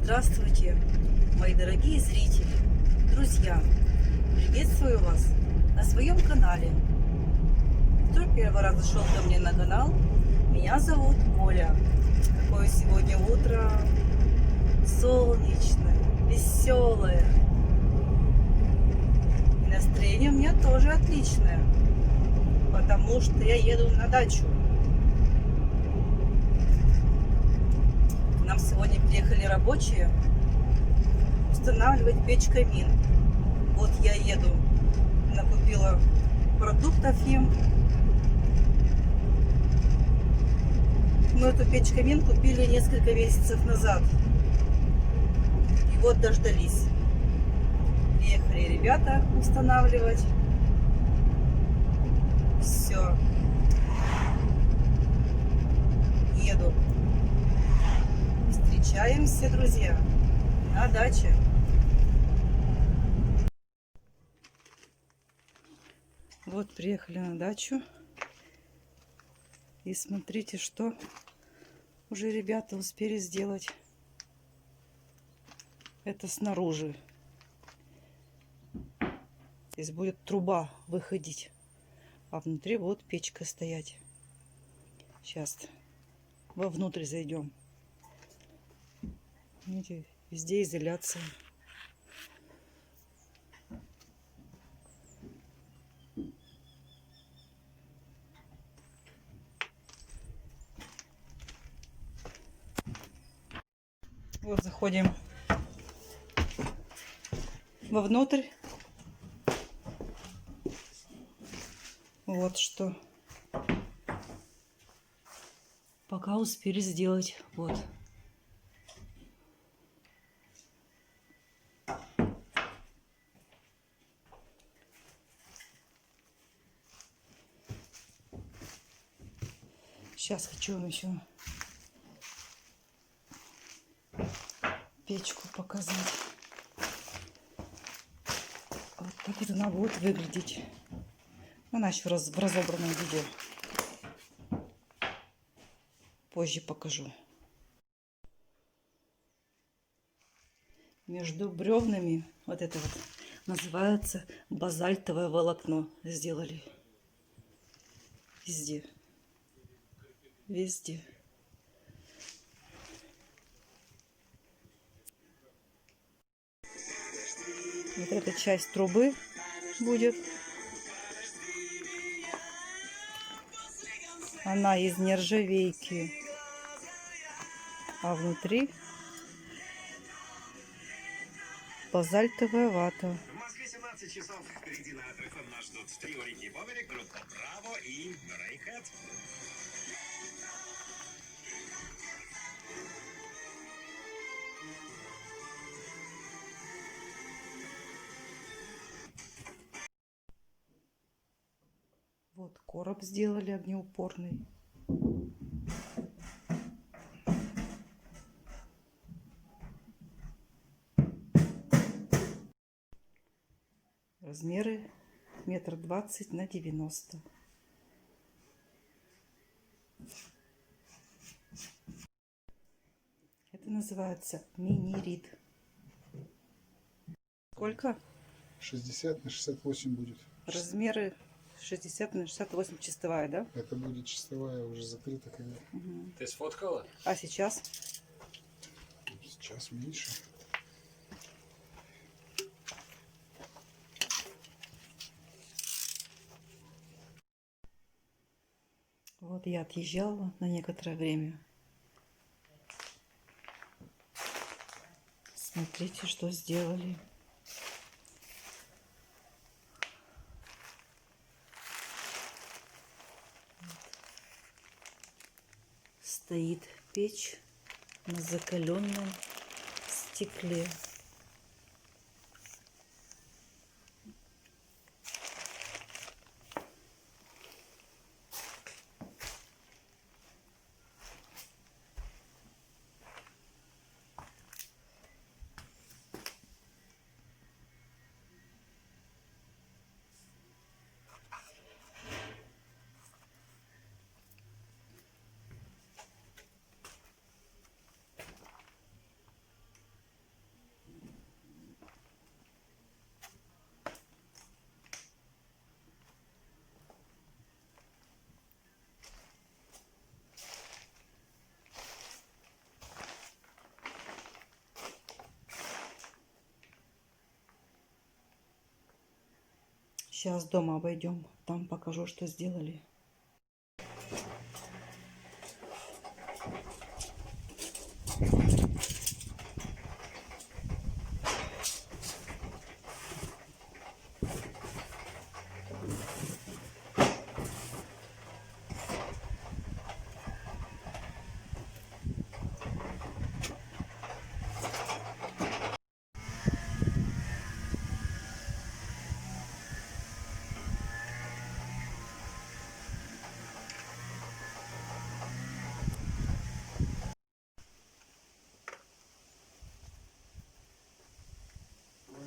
Здравствуйте, мои дорогие зрители, друзья! Приветствую вас на своем канале. Кто первый раз зашел ко мне на канал, меня зовут Оля. Какое сегодня утро солнечное, веселое. И настроение у меня тоже отличное, потому что я еду на дачу. К нам сегодня приехали рабочие устанавливать печь-камин. Вот я еду, накупила продуктов им. Мы эту печь-камин купили несколько месяцев назад. И вот дождались. Приехали ребята устанавливать. Все. Еду. Встречаемся, друзья, на даче. Вот приехали на дачу. И смотрите, что уже ребята успели сделать. Это снаружи. Здесь будет труба выходить, а внутри будет печка стоять. Сейчас вовнутрь зайдем. Видите, везде изоляция. Вот заходим вовнутрь. Вот что пока успели сделать. Вот. Сейчас хочу вам еще печку показать. Вот так вот она будет выглядеть. Она еще раз в разобранном виде. Позже покажу. Между бревнами вот это вот называется базальтовое волокно. Сделали везде. Везде. Вот эта часть трубы будет. Она из нержавейки. А внутри базальтовая вата. В Москве 17 часов. Впереди на АТФМ нас ждут трио Рики Боберик, группа Браво и Рейхет. Вот короб сделали огнеупорный. Размеры 1,20 на 90 см. Это называется мини-рид. Сколько? 60 на 68 будет. Размеры 60 на 68 чистовая, да? Это будет чистовая, уже закрыта когда. Угу. Ты сфоткала? А сейчас? Сейчас меньше. Вот я отъезжала на некоторое время. Смотрите, что сделали. Стоит печь на закаленном стекле. Сейчас дома обойдем, там покажу, что сделали.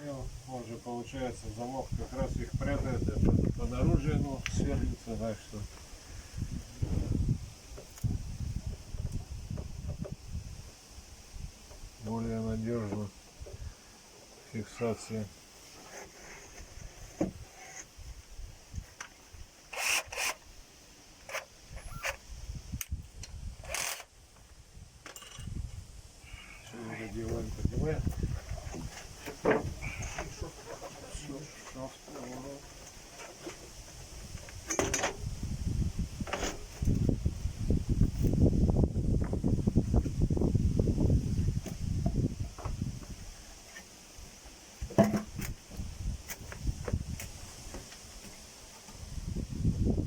Понял. Он же получается замок как раз их прятает, это по наружу, ну, сверлится, так что более надежно фиксация. Что мы делаем, поднимаем?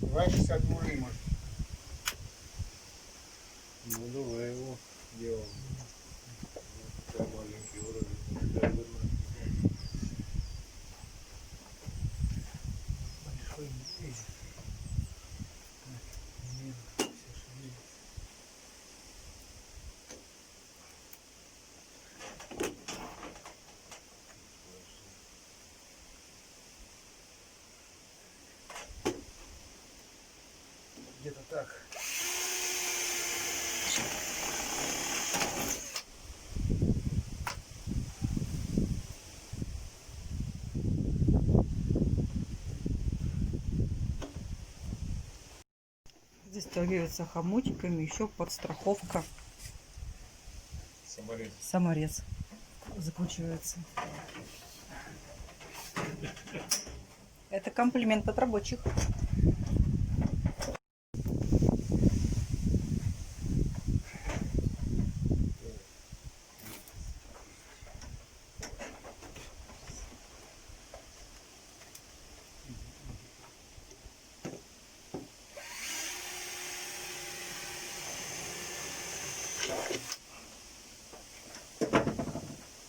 Давай 60 мули, может. Ну давай его делаем. Такой маленький уровень. Да, нормально. Большой не видит. Нет, все шевелится. Где-то так. Застегивается хомутиками, еще подстраховка. Саморез. Саморез закручивается. Это комплимент от рабочих.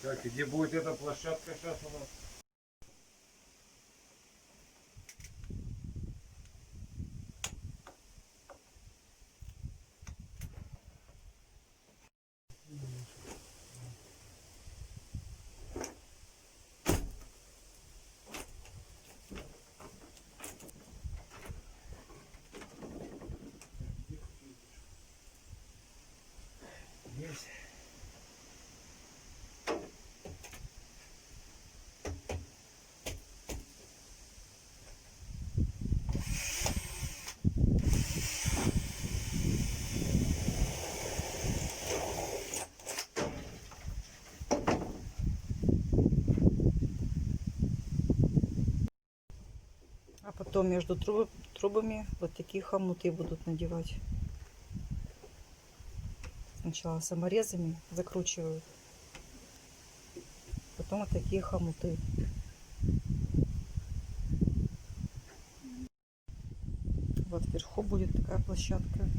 Так, и где будет эта площадка сейчас у нас? Есть. А потом между трубами вот такие хомуты будут надевать. Сначала саморезами закручивают, потом вот такие хомуты. Вот вверху будет такая площадка.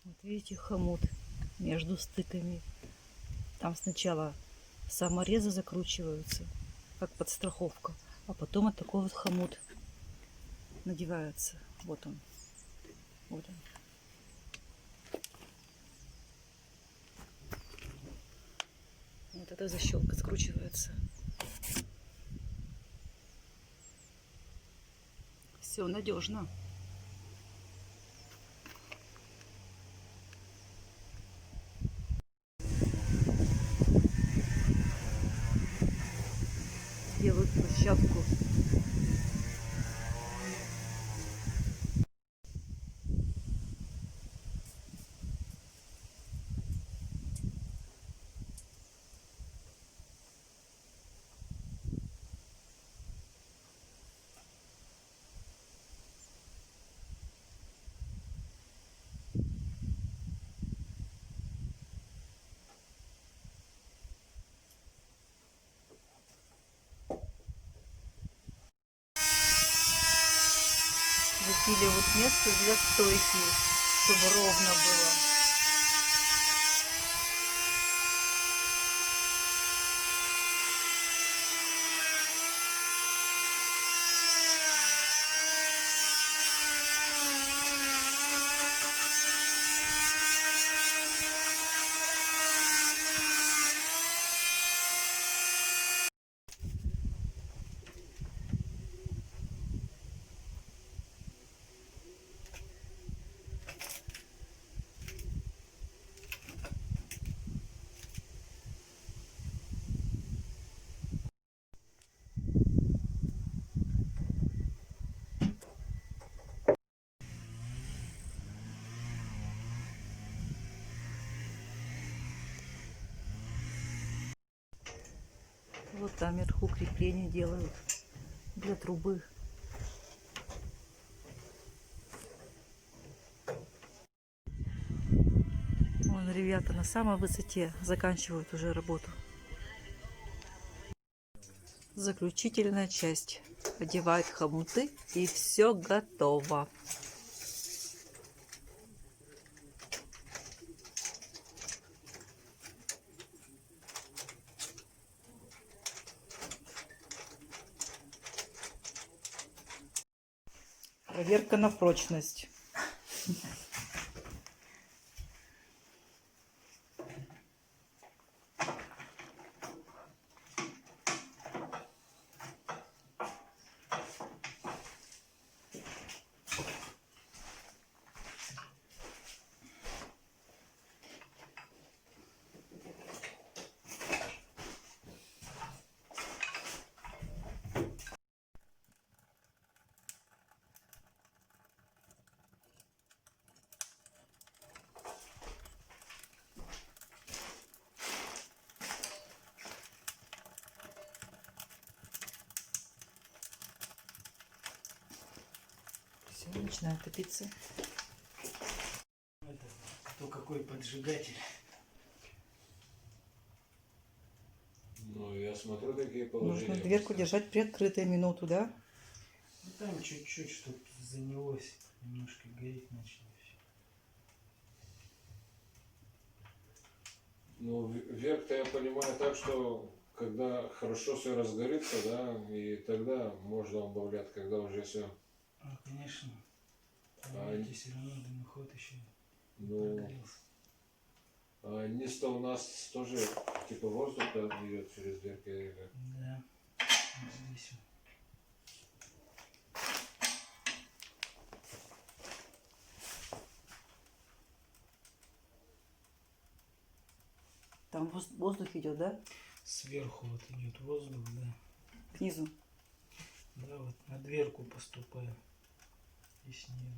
Вот видите, хомут между стыками. Там сначала саморезы закручиваются, как подстраховка, а потом вот такой вот хомут надевается. Вот он. Вот он. Вот эта защелка скручивается. Все надежно. Делают площадку. Купили вот место для стойки, чтобы ровно было. Вот там вверху крепление делают для трубы. Вон ребята на самой высоте заканчивают уже работу. Заключительная часть. Одевают хомуты и все готово. Проверка на прочность. Все, начинает топиться. Это кто какой поджигатель. Ну, я смотрю, такие Нужно положения. дверку держать приоткрытой минуту, да? Ну там чуть-чуть, чтобы занялось, немножко гореть начало. Ну, вверх-то я понимаю так, что когда хорошо все разгорится, да, и тогда можно убавлять, когда уже все. Ну, конечно. А, Видите, все равно дымоход еще ну, прогорелся. а низ-то у нас тоже типа воздух-то идет через дверки. Или... Да. Вот здесь вот. Там воздух идет, да? Сверху вот идет воздух, да. К низу. Да, вот на дверку поступаю. И с нее.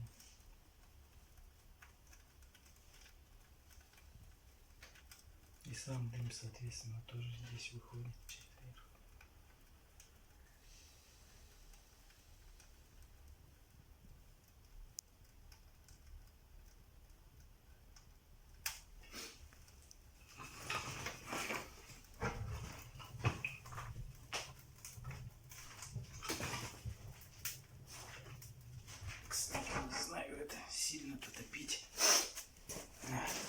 И сам дым, соответственно, тоже здесь выходит вверх. Кстати, не знаю, это сильно потопить.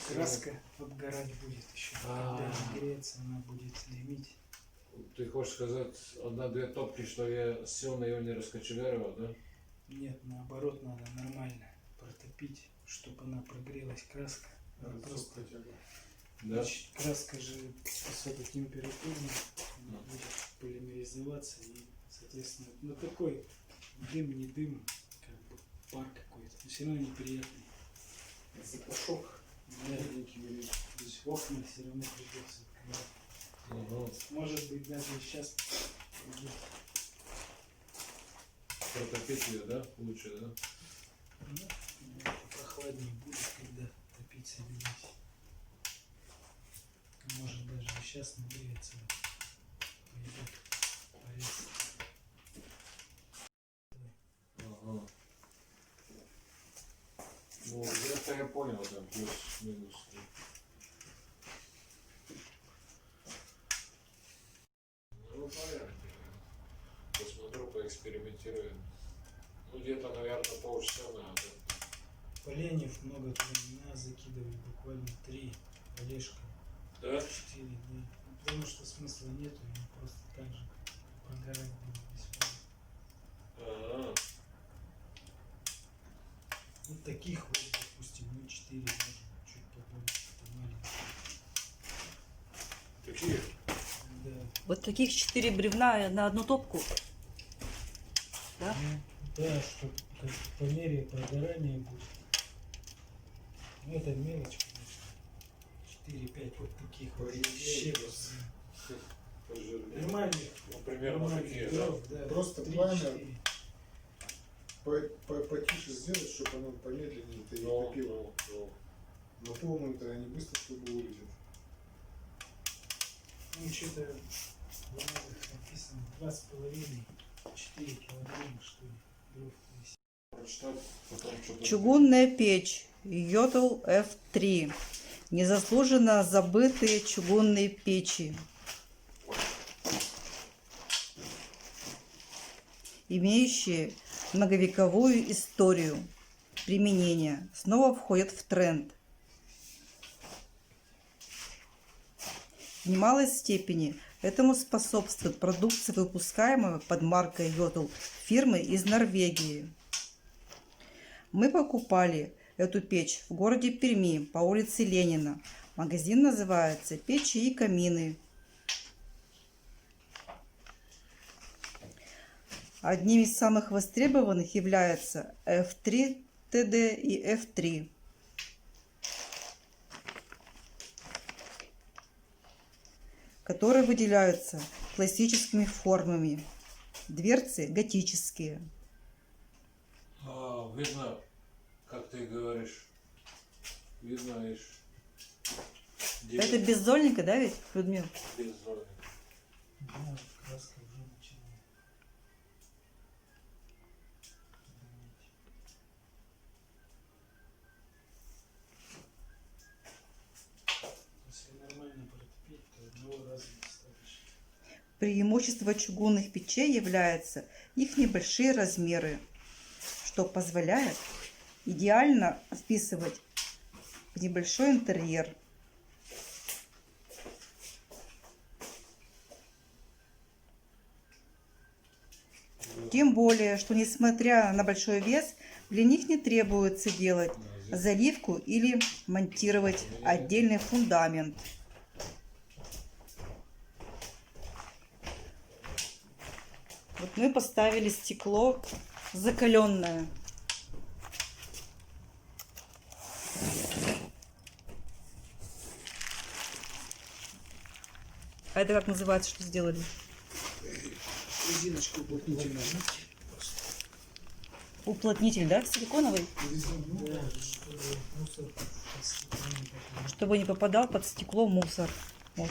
Краска подгорать будет еще. Когда нагреется, она будет дымить. Ты хочешь сказать, одна-две топки, что я сел на ее не раскочегаривал, да? Нет, наоборот, надо нормально протопить, чтобы она прогрелась, краска. Она просто Да. краска же высокотемпературная, она будет полимеризоваться и, соответственно, ну такой дым, не дым, как бы пар какой-то, но все равно неприятный. Запашок. Да, то есть окна все равно придется открывать. Угу. Может быть, даже сейчас Протопить ее, да? Лучше, да? ну, прохладнее будет, когда топить соберетесь. Может даже сейчас нагреется. Пойдет порез. Ага. Ну, это я понял, там плюс-минус. Ну, понятно. Посмотрю, поэкспериментирую. Ну, где-то, наверное, полчаса надо. Поленьев много туда не надо закидывать, буквально 3 полежка, Да? 4, да. Ну, потому что смысла нету, они просто так же прогорать будут бесполезно. Ага. Вот таких вот, допустим, ну 4 можно, чуть побольше, маленькие. Такие? Да. Вот таких 4 бревна на одну топку. Да? Да, что по мере прогорания будет. Ну это мелочь, конечно. 4-5 вот таких вот щепок. Пожирнее. Нормальных. Ну, примерно нормальных такие, дров, да. Просто 3-4. пламя потише сделать, чтобы оно помедленнее-то и топило. На полную-то они быстро чтобы вылезет. Ну что-то в бумагах написано 2,5-4 килограмма, что ли, дров висит. Прочитать, потом что-то... Чугунная печь Йотл F3. Незаслуженно забытые чугунные печи, имеющие многовековую историю применения, снова входят в тренд. В немалой степени этому способствует продукция, выпускаемая под маркой Йотл фирмы из Норвегии. Мы покупали эту печь в городе Перми по улице Ленина. Магазин называется «Печи и камины». Одним из самых востребованных является F3 TD и F3. Которые выделяются классическими формами. Дверцы готические. Видно, как ты говоришь, видно, ишь. Это беззольника, да, ведь, Людмила? Беззольник. Да, краска уже начинает. Если нормально протопить, то одного раза достаточно. Преимущество чугунных печей является их небольшие размеры, что позволяет идеально вписывать в небольшой интерьер. Тем более, что несмотря на большой вес, для них не требуется делать заливку или монтировать отдельный фундамент. Вот мы поставили стекло закаленное. А это как называется, что сделали? Резиночку уплотнительную. Уплотнитель, да, силиконовый? Да, чтобы мусор под стеклом не попадал. Чтобы не попадал под стекло мусор. Вот.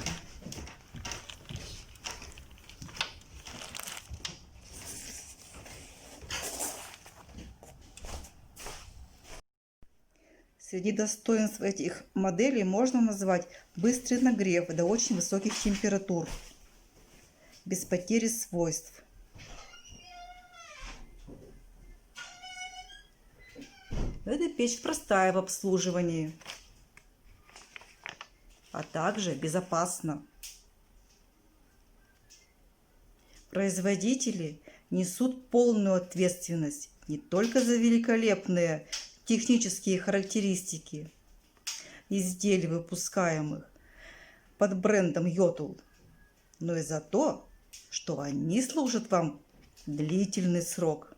Среди достоинств этих моделей можно назвать быстрый нагрев до очень высоких температур, без потери свойств. Эта печь простая в обслуживании, а также безопасна. Производители несут полную ответственность не только за великолепные технические характеристики изделий, выпускаемых под брендом Йотл, но и за то, что они служат вам длительный срок,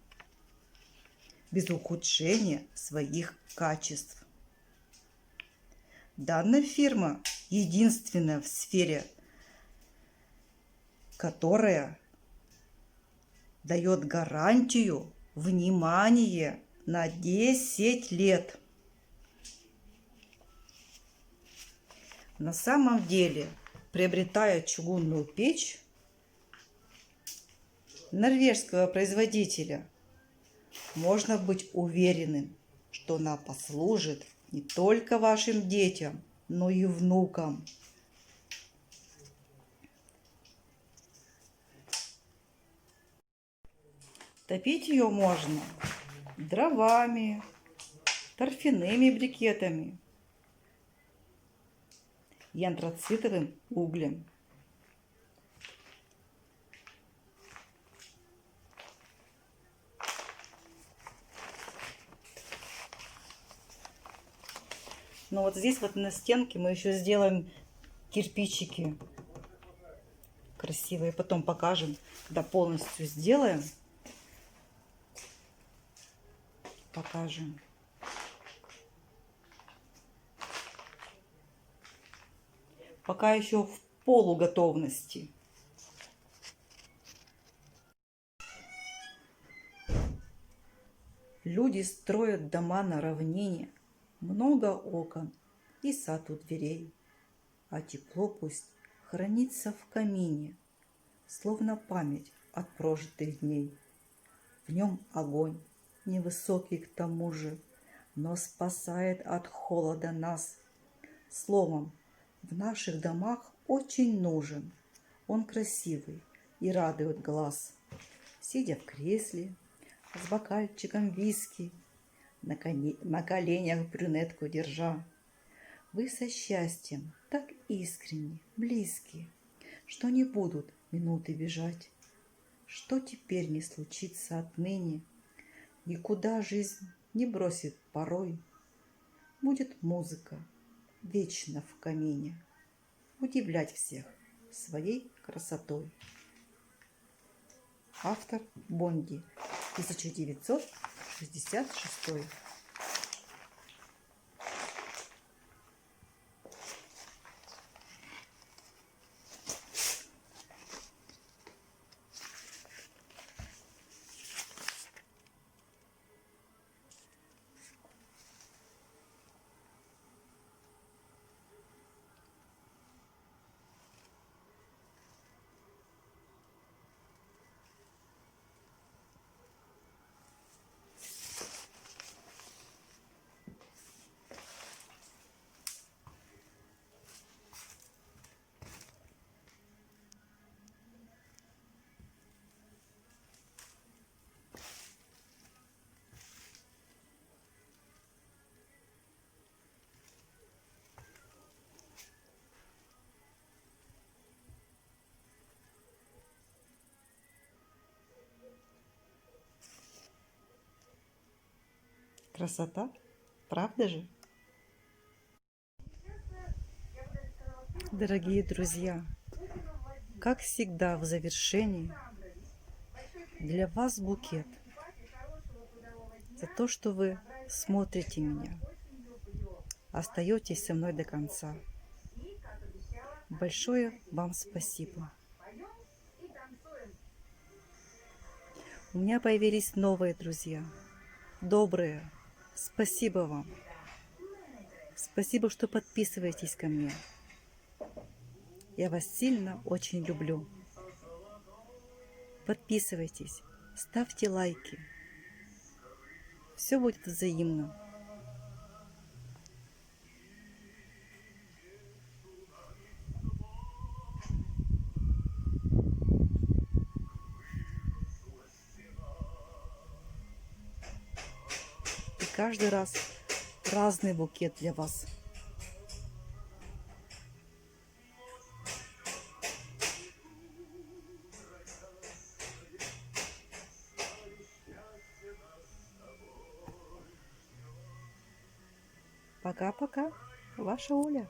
без ухудшения своих качеств. Данная фирма единственная в сфере, которая дает гарантию, внимание, на 10 лет. На самом деле, приобретая чугунную печь норвежского производителя, можно быть уверенным, что она послужит не только вашим детям, но и внукам. Топить ее можно дровами, торфяными брикетами и антрацитовым углем. Но вот здесь вот на стенке мы еще сделаем кирпичики красивые. Потом покажем, когда полностью сделаем. Покажем. Пока еще в полуготовности. Люди строят дома на равнине, много окон и сад у дверей, а тепло пусть хранится в камине, словно память от прожитых дней. В нем огонь, невысокий к тому же, но спасает от холода нас. Словом, в наших домах очень нужен. Он красивый и радует глаз. Сидя в кресле, с бокальчиком виски, на коленях брюнетку держа, вы со счастьем так искренне, близки, что не будут минуты бежать. Что теперь не случится отныне, никуда жизнь не бросит порой, будет музыка вечно в камине, удивлять всех своей красотой. Автор Бонди, 1966. Красота, правда же? Дорогие друзья, как всегда в завершении для вас букет за то, что вы смотрите меня, остаетесь со мной до конца. Большое вам спасибо. У меня появились новые друзья, добрые. Спасибо вам. Спасибо, что подписываетесь ко мне. Я вас сильно очень люблю. Подписывайтесь, ставьте лайки. Все будет взаимно. И каждый раз разный букет для вас. Пока-пока, ваша Оля.